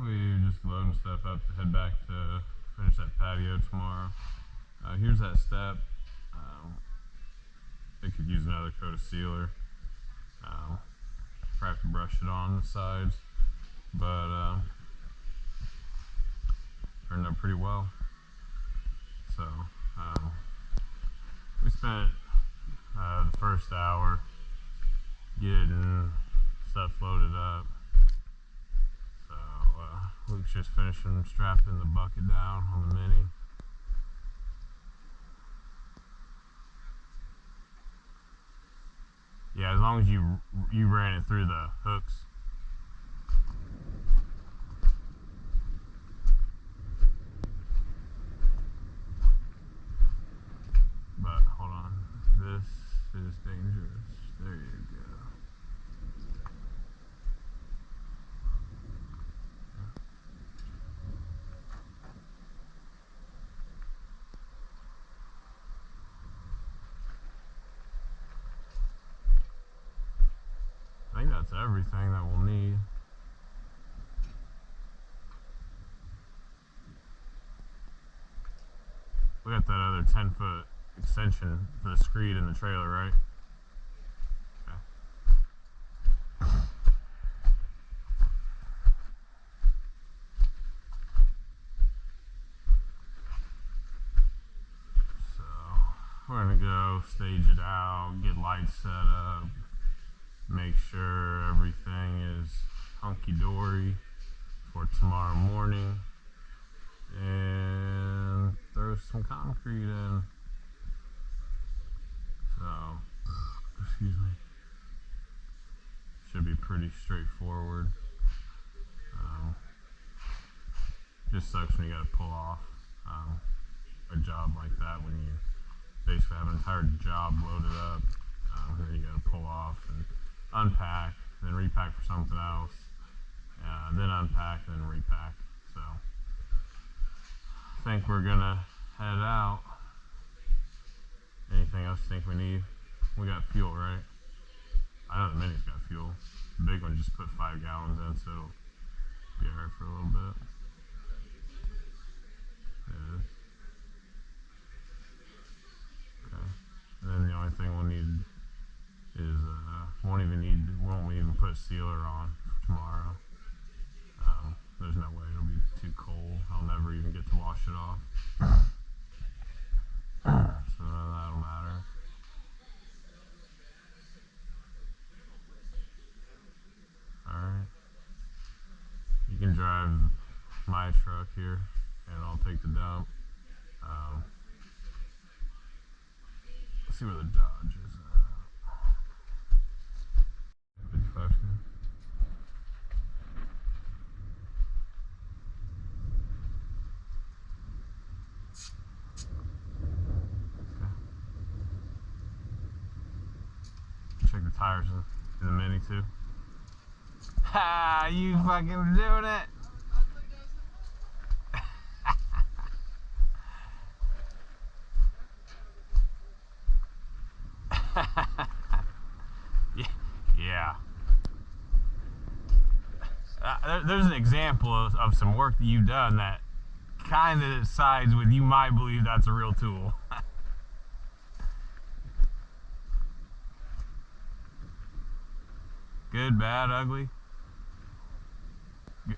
we just loading stuff up to head back to finish that patio tomorrow. Here's that step. It could use another coat of sealer. Probably have to brush it on the sides, but turned out pretty well. So we spent the first hour getting stuff loaded up. So Luke's just finishing strapping the bucket down on the Mini. Yeah, as long as you ran it through the hooks. But hold on, this is dangerous. There you go. I think that's everything that we'll need. We got that other 10-foot extension for the screed in the trailer, right? Okay. So we're gonna go stage it out, get lights set up, make sure everything is hunky-dory for tomorrow morning, and throw some concrete in. So, excuse me, should be pretty straightforward. Just sucks when you gotta pull off a job like that, when you basically have an entire job loaded up, and then you gotta pull off and unpack, then repack for something else, then unpack, then repack. So I think we're gonna head out. Anything else you think we need? We got fuel, right? I know the Mini's got fuel. The big one just put 5 gallons in, so it'll be alright for a little bit. It is. Okay. And then the only thing we'll need is won't even put sealer on for tomorrow. There's no way, it'll be too cold. I'll never even get to wash it off. So none of that'll matter. Alright. You can drive my truck here and I'll take the dump. Let's see where the Dodge is at. 55 good. Check the tires in the Mini too. Ha! You fucking doing it! Yeah. There's an example of some work that you've done that kind of sides with you might believe that's a real tool. Good, bad, ugly? Good.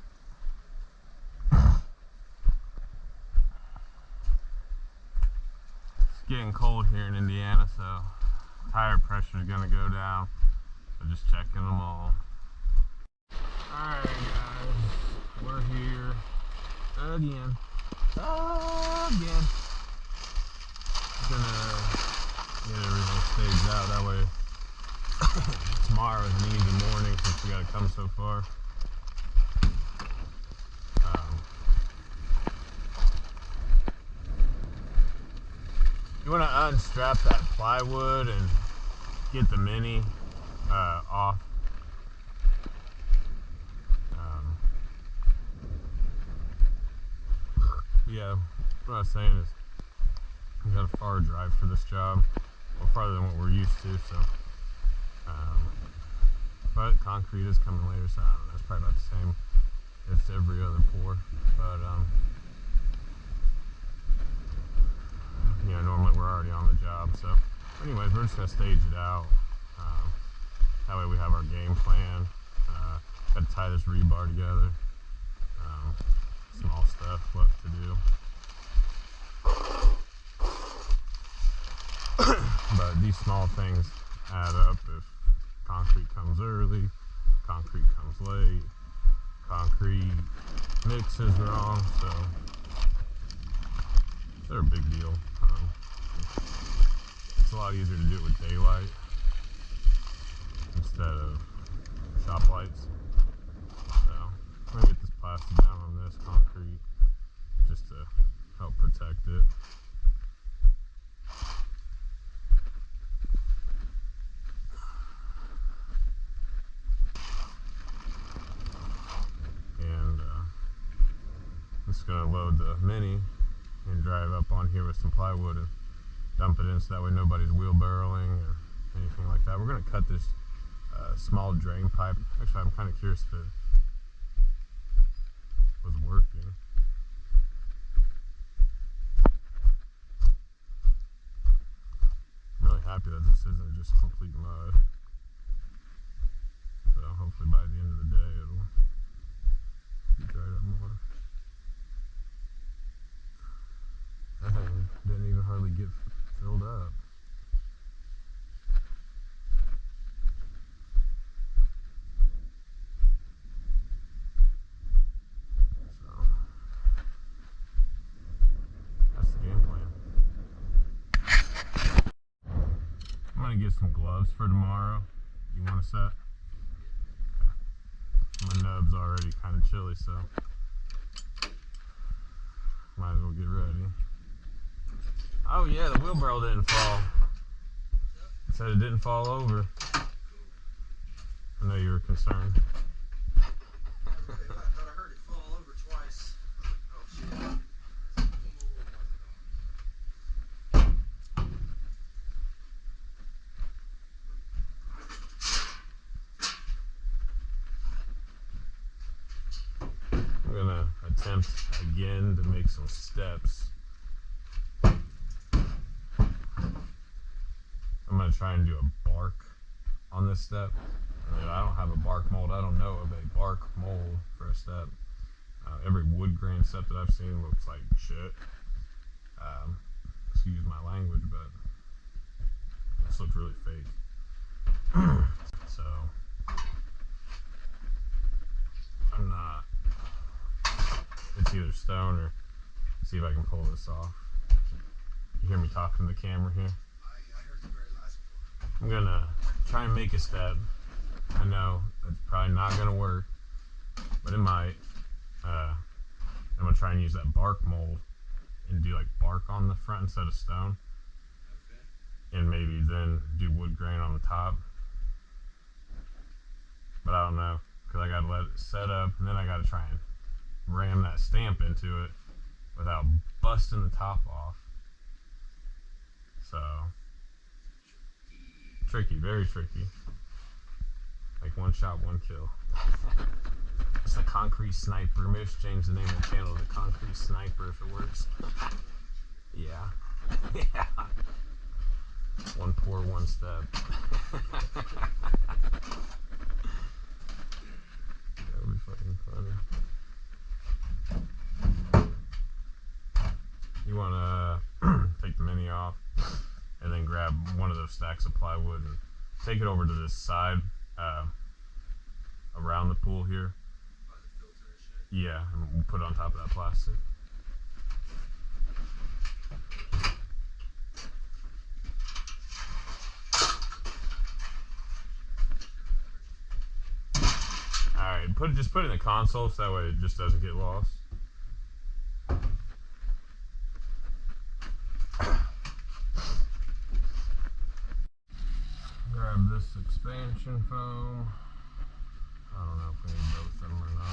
It's getting cold here in Indiana, so tire pressure is going to go down. So just checking them all. Alright guys, we're here again. Gonna get everything staged out, that way tomorrow is an easy morning since we gotta come so far. You wanna unstrap that plywood and get the Mini off. Yeah, what I was saying is we got a far drive for this job, well, farther than what we're used to, so but concrete is coming later, so I don't know, it's probably about the same as every other anyways, we're just gonna stage it out. That way we have our game plan. Got to tie this rebar together. Small stuff left to do. But these small things add up. If concrete comes early, concrete comes late, concrete mix is wrong, so they're a big deal. It's a lot easier to do it with daylight instead of shop lights. So I'm gonna get this plastic down on this concrete just to help protect it. And I'm just gonna load the Mini and drive up on here with some plywood and dump it in so that way nobody's wheelbarrowing or anything like that. We're gonna cut this small drain pipe. Actually, I'm kind of curious if it was working. I'm really happy that this isn't just complete mud. So hopefully by the end of the day it'll be dried up more. That thing didn't even hardly get filled up. So that's the game plan. I'm gonna get some gloves for tomorrow. You want a set? My nub's already kind of chilly, so might as well get ready. Oh yeah, the wheelbarrow didn't fall. It said it didn't fall over. I know you were concerned. I thought I heard it fall over twice. Oh shit. I'm gonna attempt again to make some steps. I'm gonna try and do a bark on this step. I don't have a bark mold. I don't know of a bark mold for a step. Every wood grain step that I've seen looks like shit. Excuse my language, but this looks really fake. So I'm not. It's either stone or see if I can pull this off. You hear me talking to the camera here? I heard the very last one. I'm gonna try and make a step. I know it's probably not gonna work, but it might. I'm gonna try and use that bark mold and do like bark on the front instead of stone. Okay. And maybe then do wood grain on the top. But I don't know, because I gotta let it set up and then I gotta try and ram that stamp into it without busting the top off. So tricky, very tricky. Like one shot, one kill. It's the Concrete Sniper. Maybe I should change the name of the channel to Concrete Sniper if it works. Yeah. Yeah. One pour, one step. That would be fucking funny. You want to take the Mini off and then grab one of those stacks of plywood and take it over to this side around the pool here. By the filter and shit. Yeah, and we'll put it on top of that plastic. Alright, just put it in the console so that way it just doesn't get lost. Grab this expansion foam. I don't know if we need both of them or not.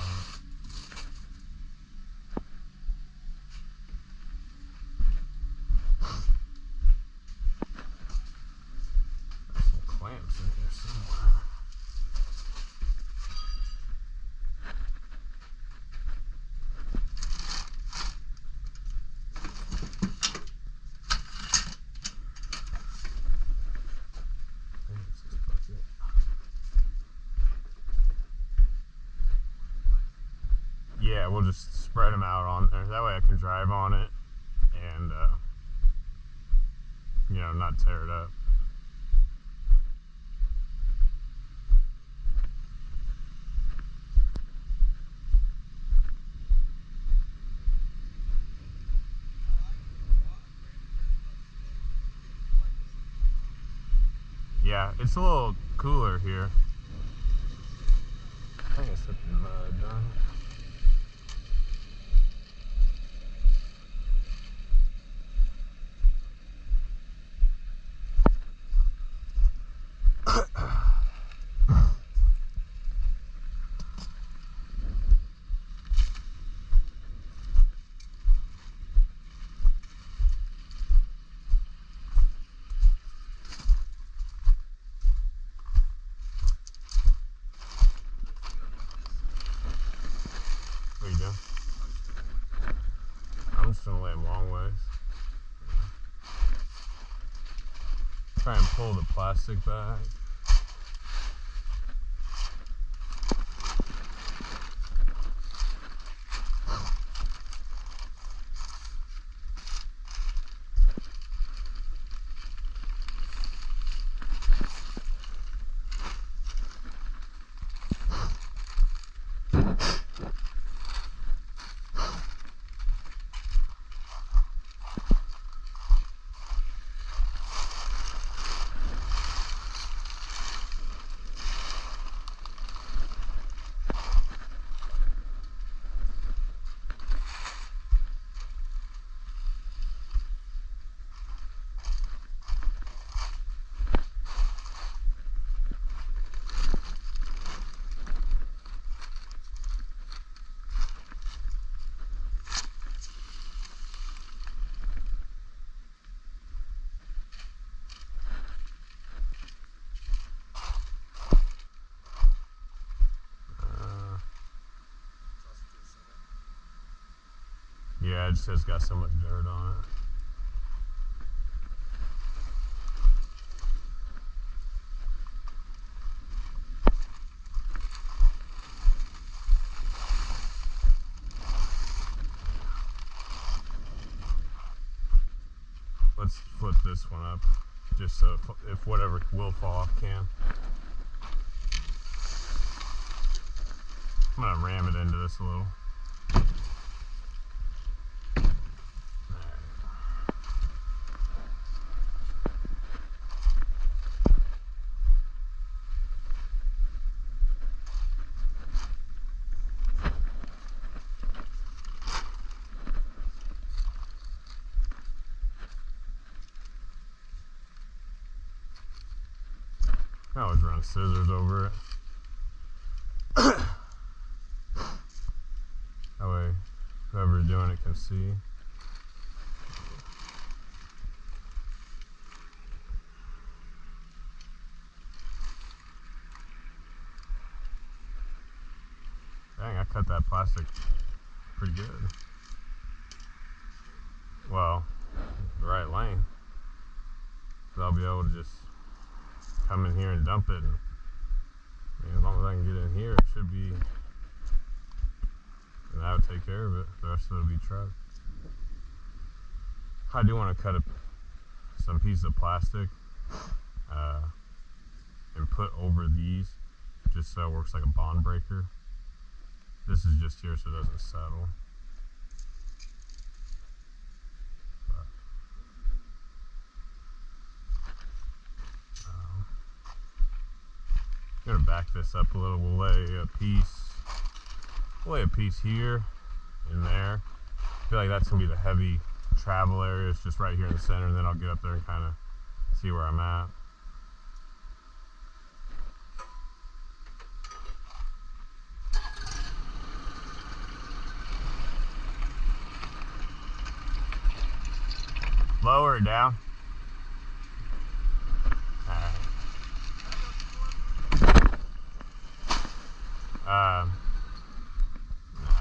There's some clamps in here somewhere. Yeah, we'll just spread them out on there. That way I can drive on it and, you know, not tear it up. Yeah, it's a little cooler here. I think I set the mud down. What are you doing? I'm just gonna lay them long ways. Try and pull the plastic back. Yeah, it just has got so much dirt on it. Let's flip this one up, just so if whatever will fall off can. I'm gonna ram it into this a little. I always run scissors over it. That way, whoever's doing it can see. Dang, I cut that plastic pretty good. Well, the right length. So I'll be able to just come in here and dump it. And, as long as I can get in here, it should be. And that would take care of it. The rest of it will be trucked. I do want to cut some piece of plastic and put over these, just so it works like a bond breaker. This is just here so it doesn't settle. I'm gonna back this up a little. We'll lay a piece here and there. I feel like that's gonna be the heavy travel area. It's just right here in the center, and then I'll get up there and kind of see where I'm at. Lower it down.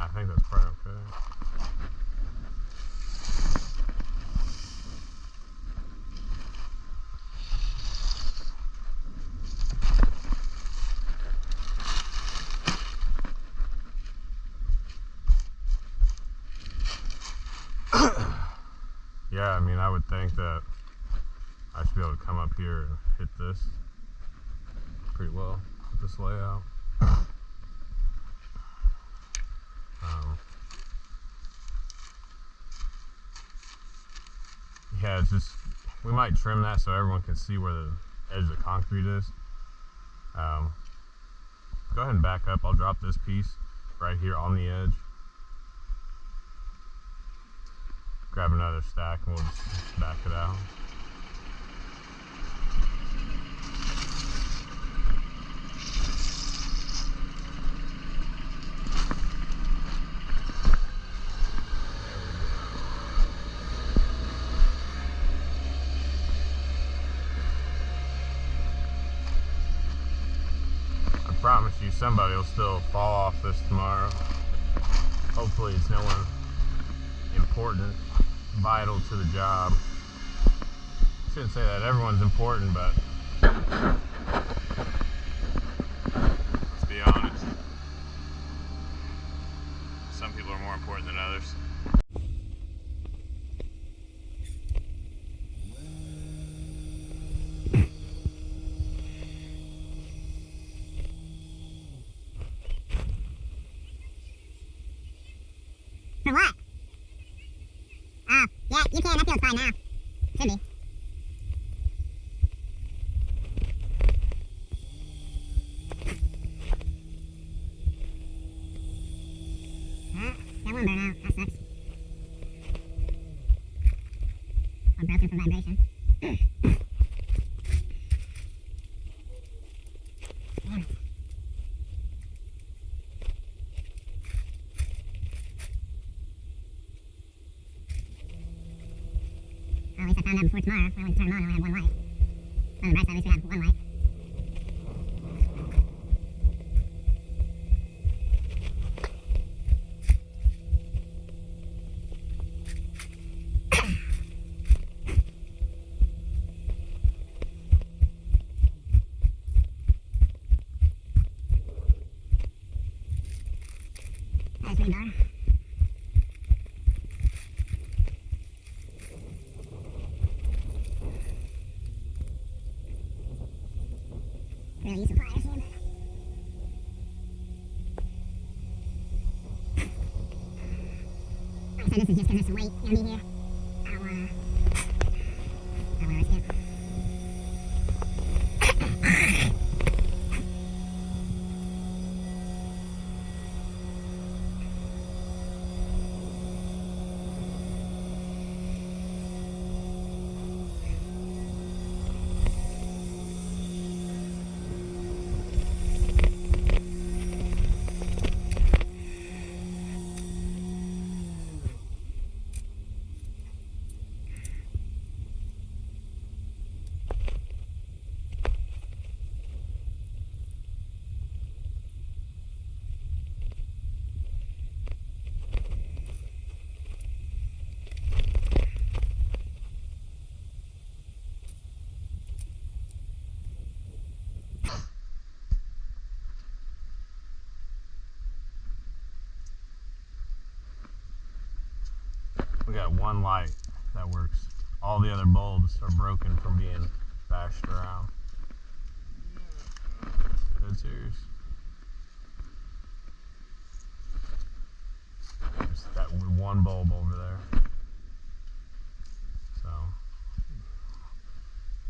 I think that's probably okay. Yeah, I mean, I would think that I should be able to come up here and hit this pretty well with this layout. Yeah, it's just, we might trim that so everyone can see where the edge of the concrete is. Go ahead and back up. I'll drop this piece right here on the edge. Grab another stack and we'll just back it out. I promise you somebody will still fall off this tomorrow. Hopefully it's no one important, vital to the job. I shouldn't say that, everyone's important, but let's be honest. Some people are more important than others. For what? Oh, yeah, you can. That feels fine now. Should be. That one burned out. That sucks. Or broken from vibration. Damn it. Well, at least I found out before tomorrow. I only turn them on, I only have one light. On the bright side, at least we have one light. That's pretty dark. Really useful pliers here, but like I said, this is just because there's some weight gonna be here. I don't wanna risk it. We got one light that works. All the other bulbs are broken from being bashed around. Dead serious. Just that one bulb over there. So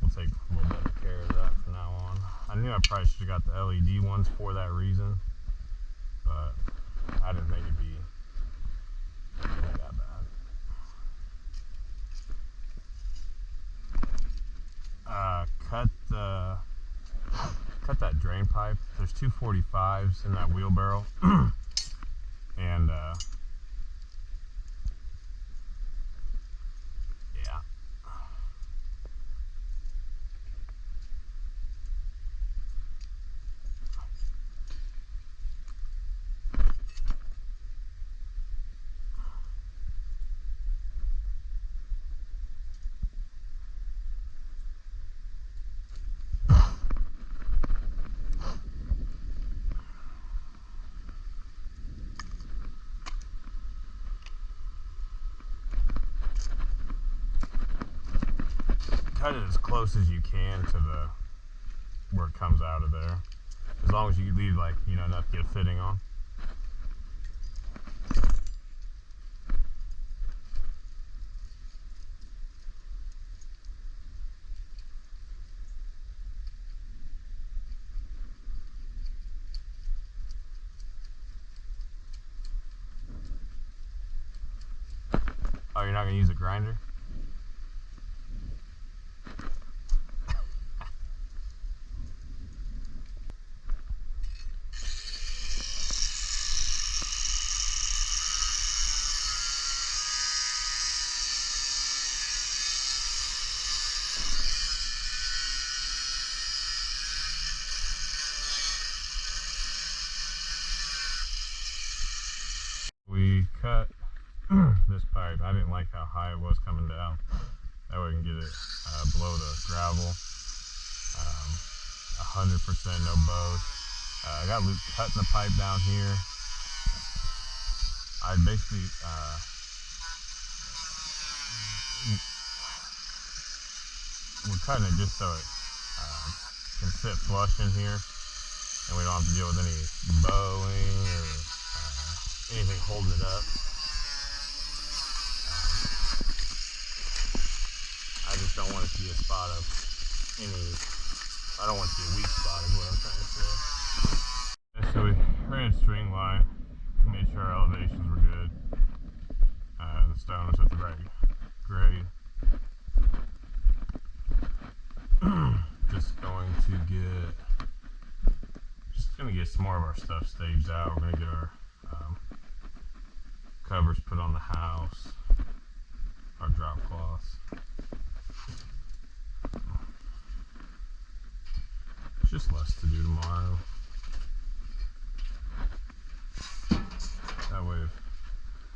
we'll take a little better care of that from now on. I knew I probably should have got the LED ones for that reason, but I didn't think it'd be that bad. Cut that drain pipe. There's two 45s in that wheelbarrow, and yeah. cut it as close as you can to the where it comes out of there. As long as you leave like, you know, enough to get a fitting on. Oh, you're not going to use a grinder? We cut this pipe. I didn't like how high it was coming down. That way we can get it below the gravel. 100% no bows. I got Luke cutting the pipe down here. I basically we're cutting it just so it can sit flush in here, and we don't have to deal with any bowing or anything holding it up. I just don't want it to be a spot of any, I don't want it to be a weak spot is what I'm trying to say. And so we ran a string line, made sure our elevations were good. The stone was at the right grade. Just gonna get some more of our stuff staged out. We're gonna get our covers put on the house, our drop cloths. It's just less to do tomorrow. That way if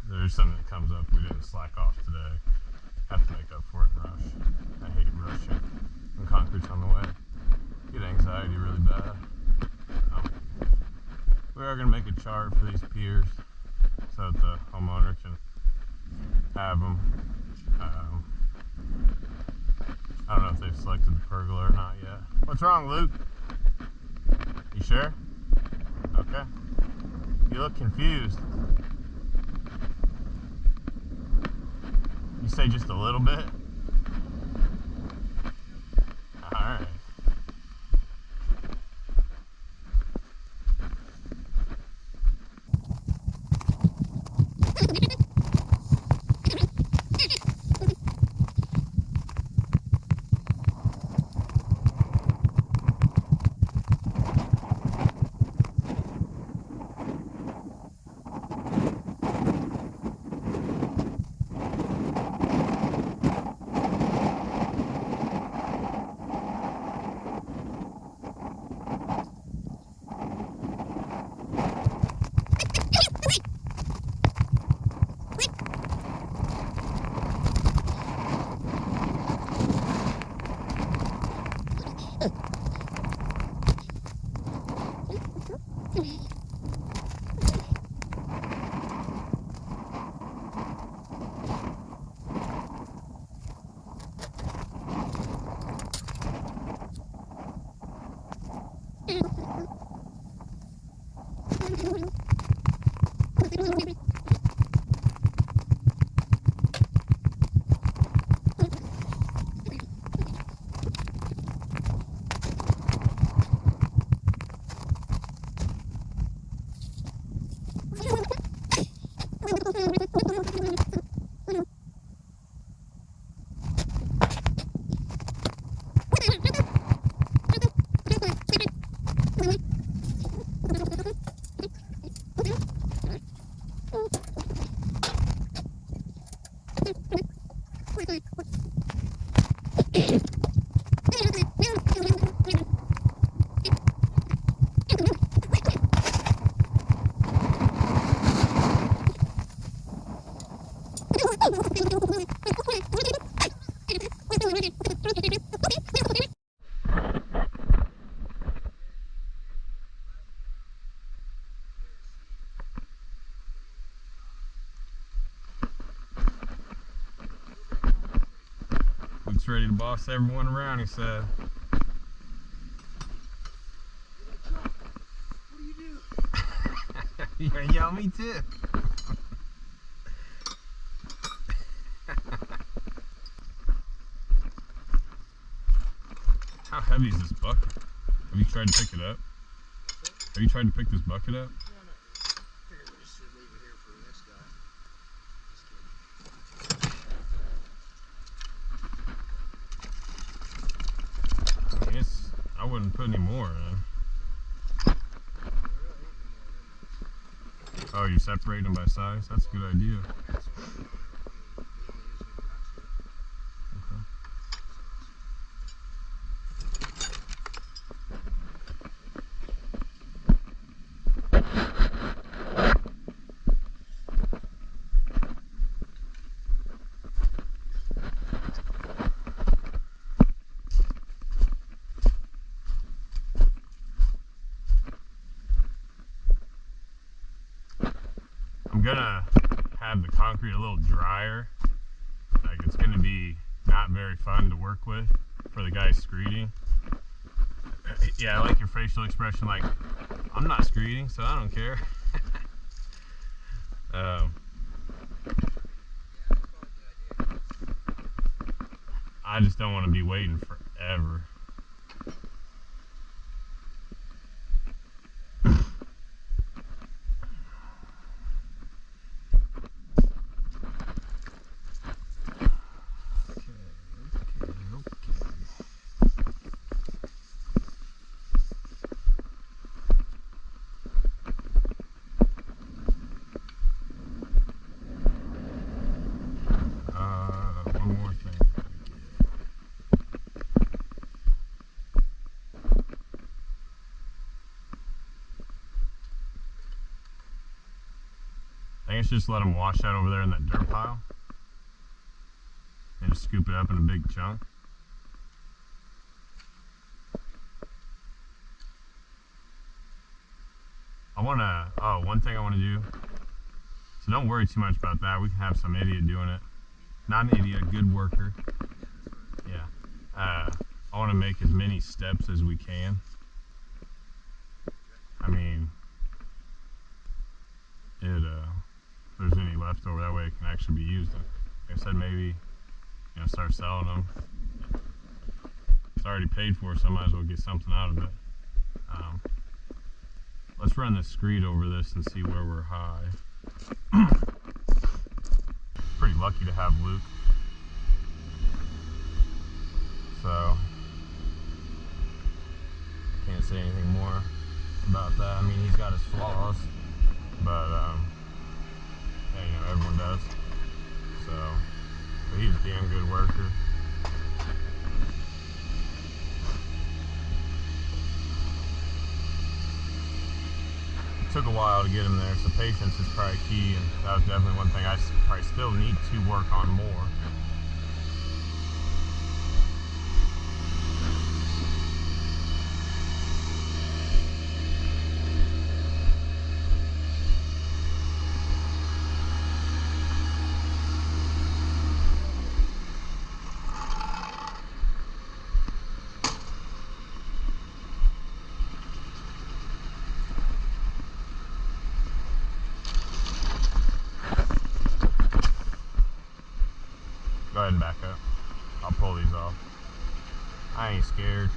there's something that comes up we didn't slack off today, have to make up for it and rush. I hate rushing when concrete's on the way. Get anxiety really bad. We are going to make a chart for these piers so that the homeowner can have them. I don't know if they've selected the pergola or not yet. What's wrong, Luke? You sure? Okay. You look confused. You say just a little bit? Alright. almost ready to boss everyone around, he said. What do you do? You gonna yell at me too? How heavy is this bucket? Have you tried to pick it up? Have you tried to pick this bucket up? No, no. Figured we just should leave it here for the next guy. Just kidding. I mean, I wouldn't put any more in. There really ain't no more than this. Oh, you separate them by size? That's a good idea. That's what we only use when we got to. Okay. I'm gonna have the concrete a little drier. Like, it's gonna be not very fun to work with for the guy screeding. Yeah, I like your facial expression, like, I'm not screeding, so I don't care. I just don't want to be waiting forever. One more thing. I think it's just let them wash out over there in that dirt pile. And just scoop it up in a big chunk. One thing I want to do, so don't worry too much about that. We can have some idiot doing it. Not an idiot, a good worker. Yeah. I want to make as many steps as we can. I mean, if there's any left over, that way it can actually be used. Like I said, maybe, start selling them. It's already paid for, so I might as well get something out of it. Let's run the screed over this and see where we're high. Pretty lucky to have Luke. So, can't say anything more about that. I mean, he's got his flaws, but yeah, everyone does. So, but he's a damn good worker. It took a while to get him there, so patience is probably key, and that was definitely one thing I probably still need to work on more. Go ahead and back up. I'll pull these off. I ain't scared.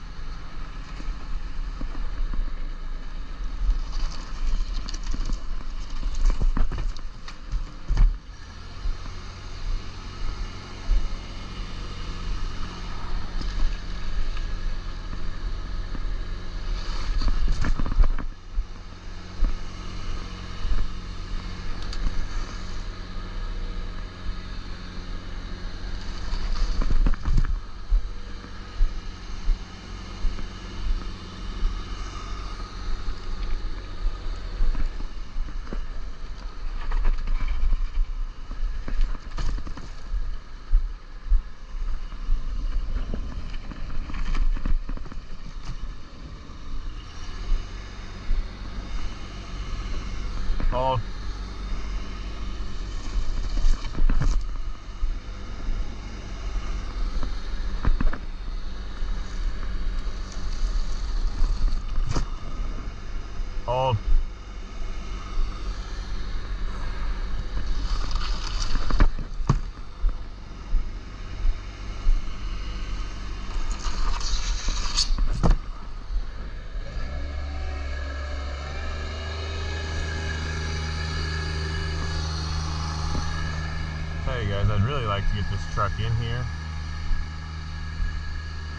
tell you guys, I'd really like to get this truck in here.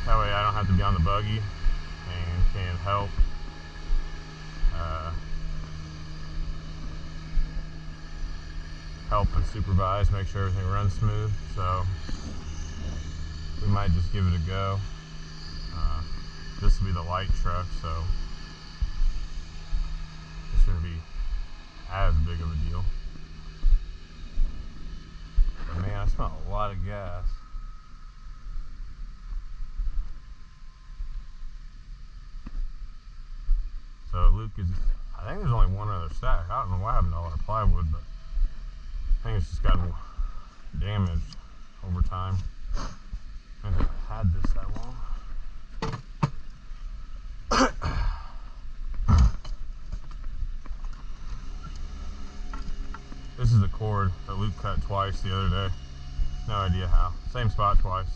That way I don't have to be on the buggy and can help and supervise, make sure everything runs smooth. So we might just give it a go. This will be the light truck, so it shouldn't be as big of a deal. But man, I smell a lot of gas. So Luke is, I think there's only one other stack. I don't know what happened to all our plywood, but I think it's just gotten damaged over time. I haven't had this that long. This is the cord that Luke cut twice the other day. No idea how. Same spot twice.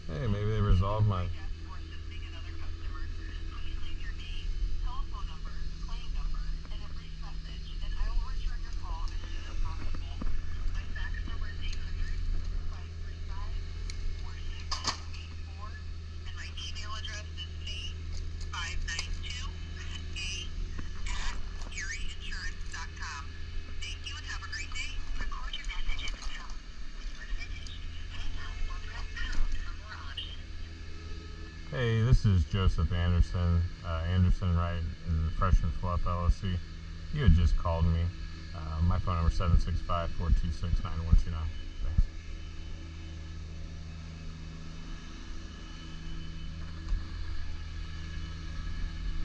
Hey, maybe they resolved my... Hey, this is Joseph Anderson, Anderson Wright and Freshman Fluff LLC. You had just called me. My phone number is 765-426-9129. Thanks.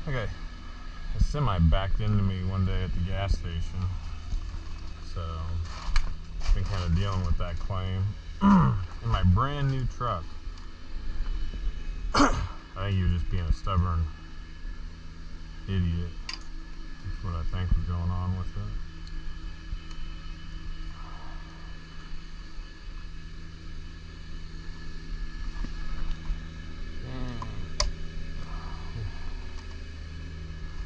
Okay, a semi backed into me one day at the gas station, so I've been kind of dealing with that claim in my brand new truck. I think he was just being a stubborn idiot. That's what I think was going on with it.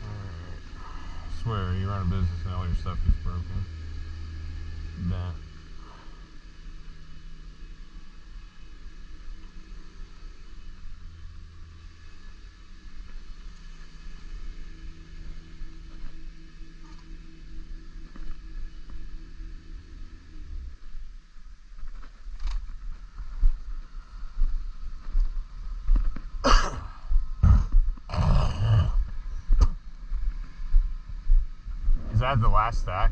Alright. I swear, you run a business and all your stuff gets broken. Bent. Is that the last stack?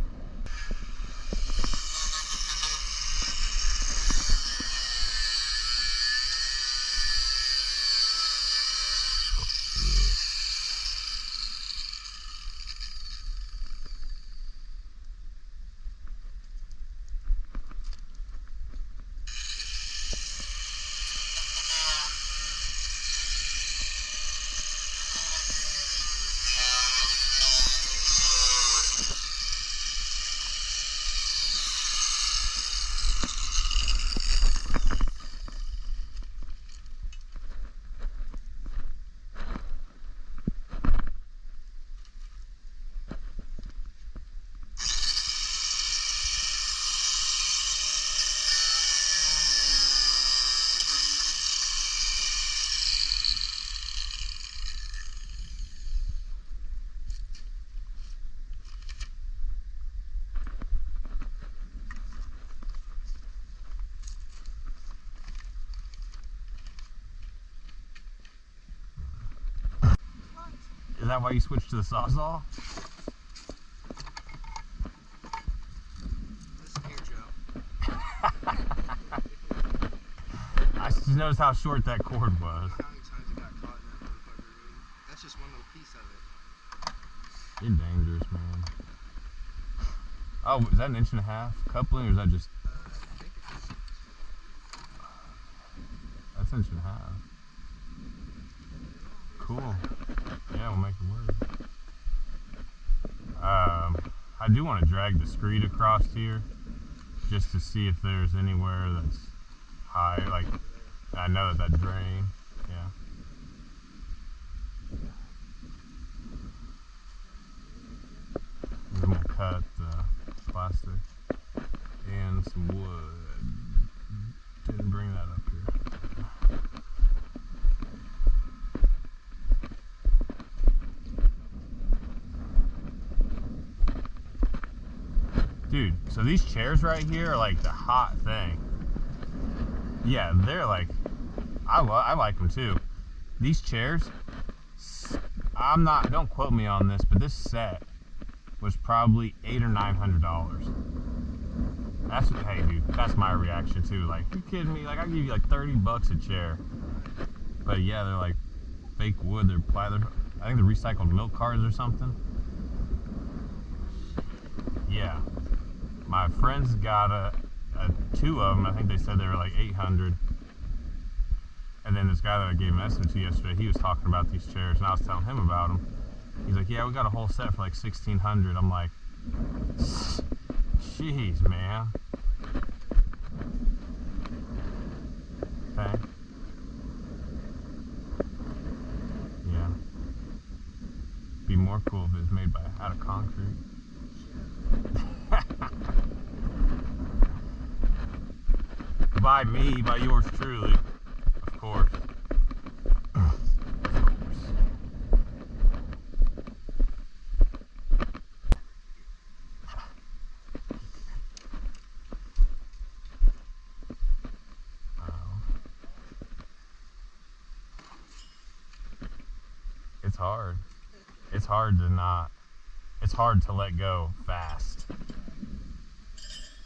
Is that why you switched to the Sawzall? Listen here, Joe. I just noticed how short that cord I was. don't know how many times I got caught in that motherfucker, dude. That's just one little piece of it. You're dangerous, man. Oh, is that an inch and a half coupling, or is that just... I think it's just... That's an inch and a half. Cool. Yeah, we'll make it work. I do want to drag the screed across here just to see if there's anywhere that's high. Like, I know that drain. Yeah. I'm going to cut the plastic and some wood. Didn't bring that up here. Dude, so these chairs right here are like the hot thing. Yeah, they're like, I like them too. These chairs, don't quote me on this, but this set was probably $800 or $900. That's, hey dude, that's my reaction too. Like, you kidding me? Like, I'll give you like 30 bucks a chair. But yeah, they're like fake wood, I think they're recycled milk cartons or something. Yeah. My friends got two of them. I think they said they were like 800. And then this guy that I gave an estimate to yesterday, he was talking about these chairs, and I was telling him about them. He's like, yeah, we got a whole set for like 1,600. I'm like, jeez, man. Okay. Yeah. Be more cool if it was made out of concrete. By me, by yours truly, of course. It's hard. It's hard to not. It's hard to let go fast.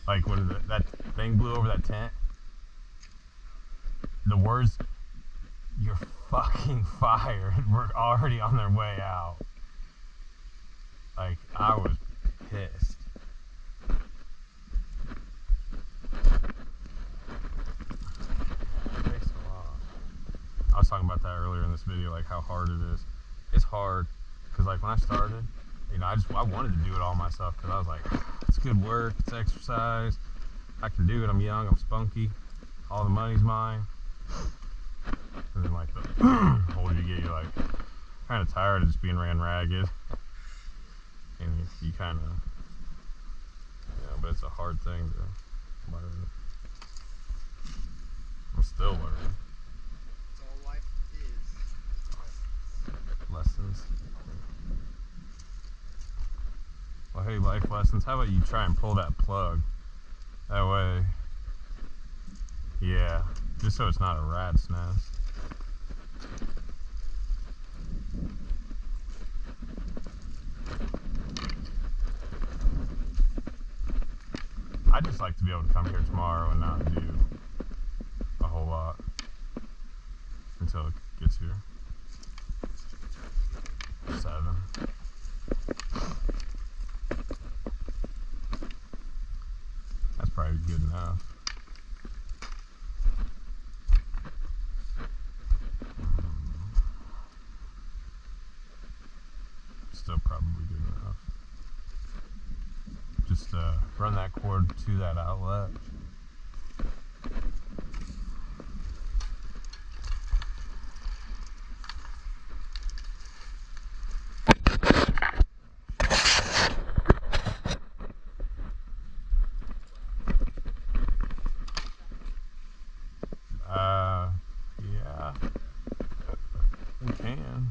Like when that thing blew over that tent, the words, "You're fucking fired," were already on their way out. Like, I was pissed. It takes a lot. I was talking about that earlier in this video, like how hard it is. It's hard, because like when I started, you know, I wanted to do it all myself, because I was like, it's good work, it's exercise, I can do it, I'm young, I'm spunky, all the money's mine. And then like the older you get, you're like kind of tired of just being ran ragged, and you kind of, you know, but it's a hard thing to learn. I'm still learning. That's all life is. Lessons. Well, hey, life lessons. How about you try and pull that plug? That way, yeah, just so it's not a rat's nest. I'd just like to be able to come here tomorrow and not do a whole lot until it gets here. 7. That's probably good enough. Still probably good enough. Just run that cord to that outlet. Yeah, we can.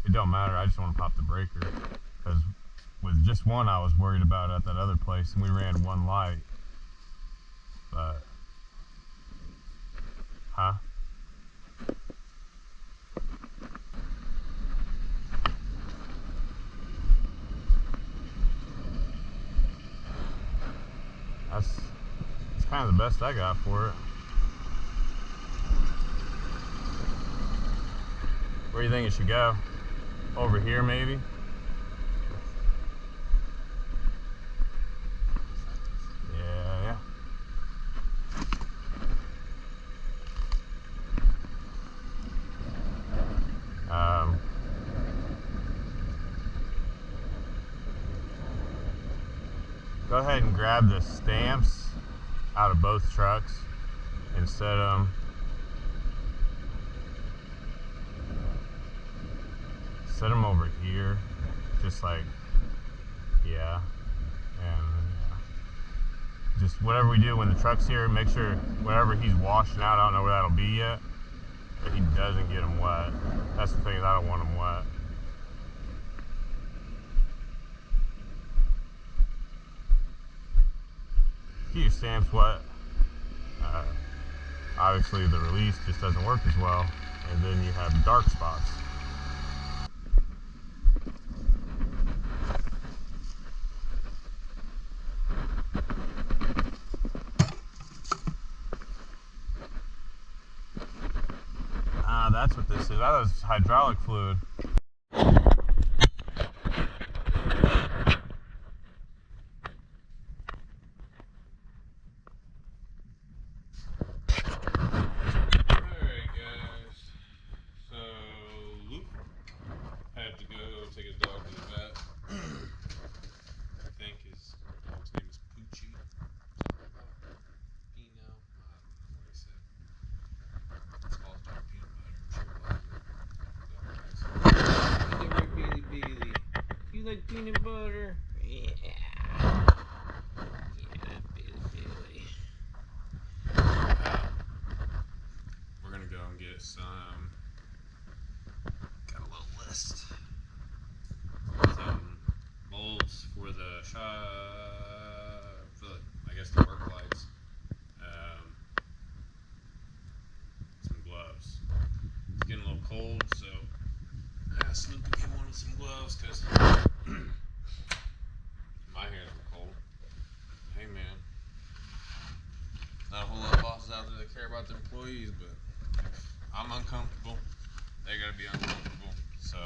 It don't matter, I just want to pop the breaker, because with just one I was worried about at that other place, and we ran one light. But, huh? kind of the best I got for it. Where do you think it should go? Over here, maybe? Yeah. Go ahead and grab the stamps out of both trucks and set them over here, just like, yeah, and just whatever we do when the truck's here, make sure whatever he's washing out, I don't know where that'll be yet, but he doesn't get them wet. That's the thing, is I don't want them wet. Keep your stamps wet. Obviously the release just doesn't work as well, and then you have dark spots. That's what this is. That was hydraulic fluid. Alright guys, so Luke had to go take his dog to the vet. I think his dog's name is Poochie. Pino. I don't know what he said. Let's call his dog Peanut Butter. I'm sure he'll love it. Bailey. You like peanut butter? Yeah. Bailey. We're gonna go and get some. Got a little list. Some molds for the I guess the work lights. Some gloves. It's getting a little cold, so I asked Luke if he wanted some gloves because my hands were cold. Hey man, not a whole lot of bosses out there that care about their employees, but I'm uncomfortable. They gotta be uncomfortable. So